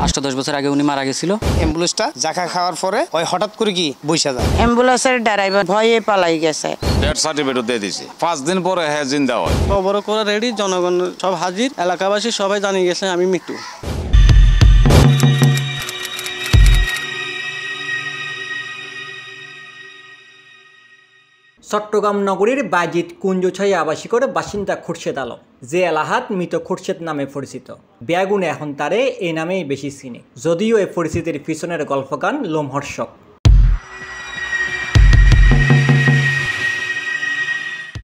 8-10 বছর আগে উনি মারা গেছিল। অ্যাম্বুলেন্সটা জাকা খাওয়ার পরে ওই হঠাৎ করে কি বইসা যায়। অ্যাম্বুলেন্সের ড্রাইভার ভয়ে পালাই গেছে। ডেথ সার্টিফিকেট দিয়ে দিছে, 5 দিন পরে হ্যাঁ জিন্দা হয়। খবর করে রেডি, জনগণ সব হাজির, এলাকাবাসী সবাই জানিয়ে গেছে আমি মৃত্যু। চট্টগ্রাম নগরীর বাজিত কুঞ্জছাই আবাসিকর বাসিন্দা খুরশেদ আলম, যে এলাহাত মৃত খুরশেদ নামে পরিচিত। বেগুনে এখন তারে এই নামেই বেশি চিনে, যদিও এই পরিচিতির পিছনের গল্পগান লোমহর্ষক।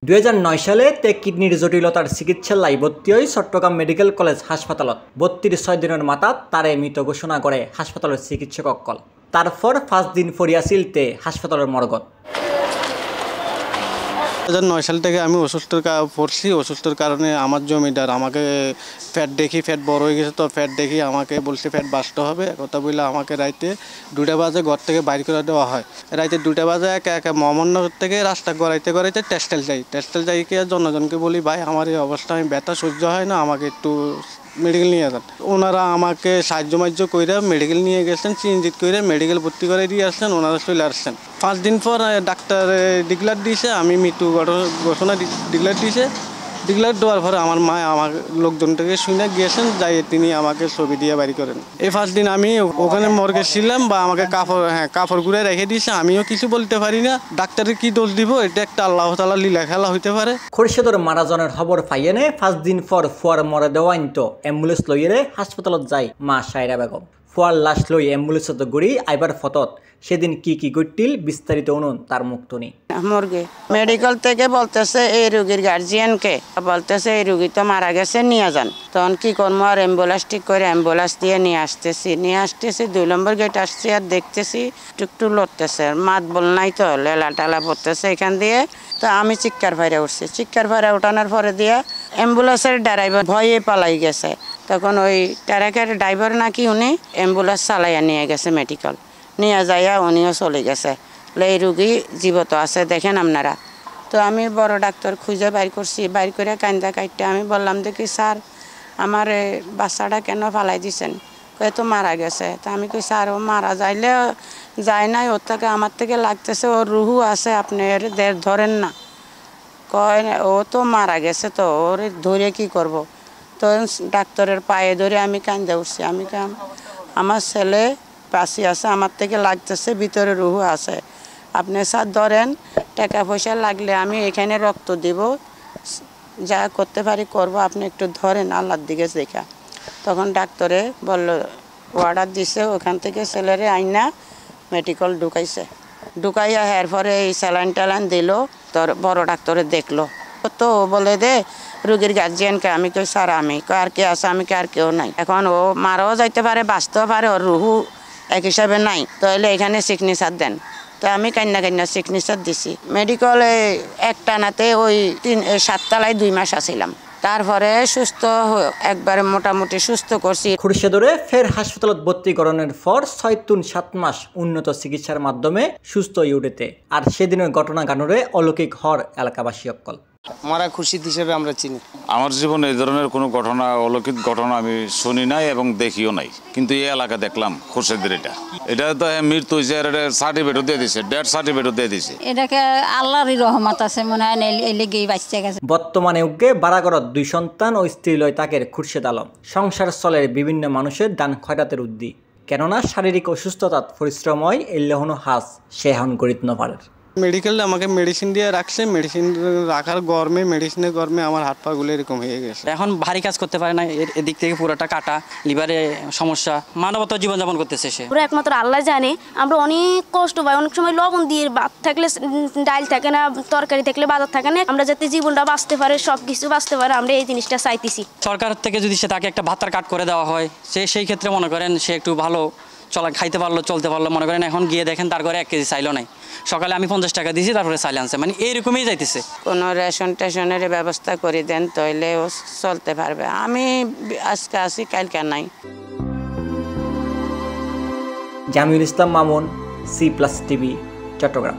2009 সালে তে কিডনির জটিলতার চিকিৎসার লাই ভর্তি হয়ে চট্টগ্রাম মেডিকেল কলেজ হাসপাতালত 32 দিনের মাথাত তারে মৃত ঘোষণা করে হাসপাতালের চিকিৎসকসকল। তারপর 5 দিন পড়িয়াছিল তে হাসপাতালের মর্গত। 2009 সাল থেকে আমি অসুস্থর পড়ছি। অসুস্থর কারণে আমার জমিদার আমাকে ফ্যাট দেখি, ফ্যাট বড় হয়ে গেছে, তো ফ্যাট দেখি আমাকে বলছে ফ্যাট বাঁচতে হবে। কথা বললে আমাকে রাইতে 2টা বাজে ঘর থেকে বাইর করে দেওয়া হয়। রাইতে 2টা বাজে একা একা মোহাম্মদনগর থেকে রাস্তা গড়াইতে টেক্সটাইল যাই কি জনজনকে বলি ভাই আমার এই অবস্থা, আমি ব্যথা সহ্য হয় না, আমাকে একটু মেডিকেল নিয়ে যান। ওনারা আমাকে সাহায্য করে মেডিকেল নিয়ে গেছেন, চিনজিত করে মেডিকেল ভর্তি করে দিয়ে আসছেন। ওনারা চলে আসছেন। 5 দিন পর ডাক্তার ডিক্লার দিয়েছে আমি মৃত্যু ঘোষণা ডিক্লার দিয়েছে। ডিক্লার দেওয়ার পরে আমার মা আমার লোকজনটাকে শুনে গিয়েছেন, যাই তিনি আমাকে ছবি দিয়ে বাড়ি করেন। এই 5 দিন আমি ওখানে মর্গে ছিলাম, বা আমাকে কাপড় গুঁড়ে রেখে দিয়েছে, আমিও কিছু বলতে পারি না। ডাক্তারের কি দোষ দিব, এটা একটা আল্লাহ তাআলার লীলা খেলা হইতে পারে। খুরশেদর মারাজনের খবর পাইয়েনে 5 দিন পর ফুয়ার মরে দেওয়া আনতো অ্যাম্বুলেন্স লইয়ে হাসপাতালত যায় মা সাইরা বেগম। ফুয়ার লাশ লই অ্যাম্বুলেন্সত গুড়ি আইবার ফতত সেদিন কি ঘটিল বিস্তারিত উনুন তার মুক্তনি। মর্গে মেডিকেল থেকে বলতেছে এই রোগীর গার্জিয়ানকে বলতেছে এই রোগী তো মারা গেছে, নিয়ে যান। তখন কি করবো, আর অ্যাম্বুলেন্স ঠিক করে অ্যাম্বুলেন্স দিয়ে নিয়ে আসতেছি 2 নম্বর গেট আসছি, আর দেখতেছি টুকটু লড়তেছে, মাত বল নাই তো, লেলা টালা পড়তেছে এখান দিয়ে। তো আমি চিৎকার ফাইরে উঠছি, চিৎকার ফাইরে উঠানোর পরে দিয়ে অ্যাম্বুলেন্সের ড্রাইভার ভয়ে পালাই গেছে। তখন ওই ট্রাকের ড্রাইভার নাকি উনি অ্যাম্বুলেন্স চালাইয়া নিয়ে গেছে মেডিকেল, নিয়ে যাইয়া উনিও চলে গেছে। এই রুগী জীবত আছে দেখেন আপনারা। তো আমি বড় ডাক্তার খুঁজে বাইর করছি, বাইর করে কান্দা কাটতে আমি বললাম দেখি স্যার আমার বাচ্চাটা কেন ফালাই দিছেন, কয়ে তো মারা গেছে। তা আমি কই স্যার ও মারা যাইলে যায় নাই, ওর থেকে আমার থেকে লাগতেছে ওর রুহু আছে, আপনি ধরেন না। কয় ও তো মারা গেছে, তো ওর ধরে কি করব। তো ডাক্তারের পায়ে ধরে আমি কান্দা উঠছি, আমি আমার ছেলে পাশে আছে, আমার থেকে লাগতেছে, ভিতরে রুহু আছে, আপনি স্যার ধরেন, টাকা পয়সা লাগলে আমি এখানে রক্ত দিব, যা করতে পারি করব, আপনি একটু ধরেন আল্লাহর দিকে দেখা। তখন ডাক্তারে বলল অর্ডার দিছে, ওখান থেকে ছেলেরে আইনা মেডিকেল ঢুকাইয়া এরপরে এই স্যালাইন ট্যালাইন দিল। তোর বড় ডাক্তারে দেখলো, তো বলে দে রোগীর গার্জিয়ানকে। আমি কই স্যার আমি আর কে আছে, আমি কে আর কেউ নাই। এখন ও মারাও যাইতে পারে, বাঁচতেও পারে, ওর রুহু এক হিসাবে নাই, তাহলে এখানে সিগনেচার দেন। তো আমি কান্না সিগনেচার দিছি। মেডিকেলে একটানাতে ওই 7 তলায় 2 মাস আছিলাম। তারপরে সুস্থ একবারে মোটামুটি সুস্থ করছি। খুরশেদরে ফের হাসপাতালত ভর্তি করণের পর 6-7 মাস উন্নত চিকিৎসার মাধ্যমে সুস্থ হয়ে উঠেতে। আর সেদিনের ঘটনা গানুরে অলৌকিক হর এলাকাবাসী অকল মারা খুরশিদ হিসেবে আমরা চিনি। আমার জীবনে এই ধরনের কোনো ঘটনা, অলৌকিক ঘটনা আমি শুনি নাই এবং দেখিও নাই, কিন্তু এই এলাকা দেখলাম খুরশেদের এটা তো মৃত্যু হয়েছে, সার্টিফিকেটও দিয়ে দিছে, ডেথ সার্টিফিকেটও দিয়ে দিছে। এটাকে আল্লাহরই রহমত আছে মনে হয়, এলিগেই বাঁচতে গেছে। বর্তমানে উগে বারাগরত 2 সন্তান ও স্ত্রী লয় তাকের খুরশেদ আলম সংসার স্থলের বিভিন্ন মানুষের দান খয়রাতের উদ্দি, কেননা শারীরিক অসুস্থতাত পরিশ্রম হয় এল্লাহনো হাস সে হন গরিত নপারের। মেডিকেলে আমাকে মেডিসিন দিয়ে রাখছে, মেডিসিন রাখার গরমে মেডিসিনের গরমে আমার হাত পা গুলো এরকম হয়ে গেছে। এখন ভারী কাজ করতে পারে না, এদিক থেকে পুরোটা কাটা, লিভারে সমস্যা, মানবতার জীবনযাপন করতেছে সে। পুরো একমাত্র আল্লাহ জানে। আমরা অনেক কষ্ট পাই, অনেক সময় লবণ দিয়ে ভাত থাকলে ডাল থাকে না, তরকারি থাকলে বাজার থাকে না, আমরা যাতে জীবনটা বাঁচতে পারে, সব কিছু বাঁচতে পারে, আমরা এই জিনিসটা চাইতেছি। সরকার থেকে যদি সে তাকে একটা ভাতার কাট করে দেওয়া হয়, সেই ক্ষেত্রে মনে করেন সে একটু ভালো খাইতে পারলো, চলতে পারলো। মনে করেন এখন গিয়ে দেখেন তার ঘরে 1 কেজি চাইলো নাই, সকালে আমি 50 টাকা দিয়েছি, তারপরে চাইলে আনছে, মানে এইরকমই যাইতেছে। কোনো রেশন টেশনের ব্যবস্থা করে দেন, তাইলে ও চলতে পারবে। আমি আজকে আসি, কালকে নাই। জামিউল ইসলাম মামুন, C+ টিভি, চট্টগ্রাম।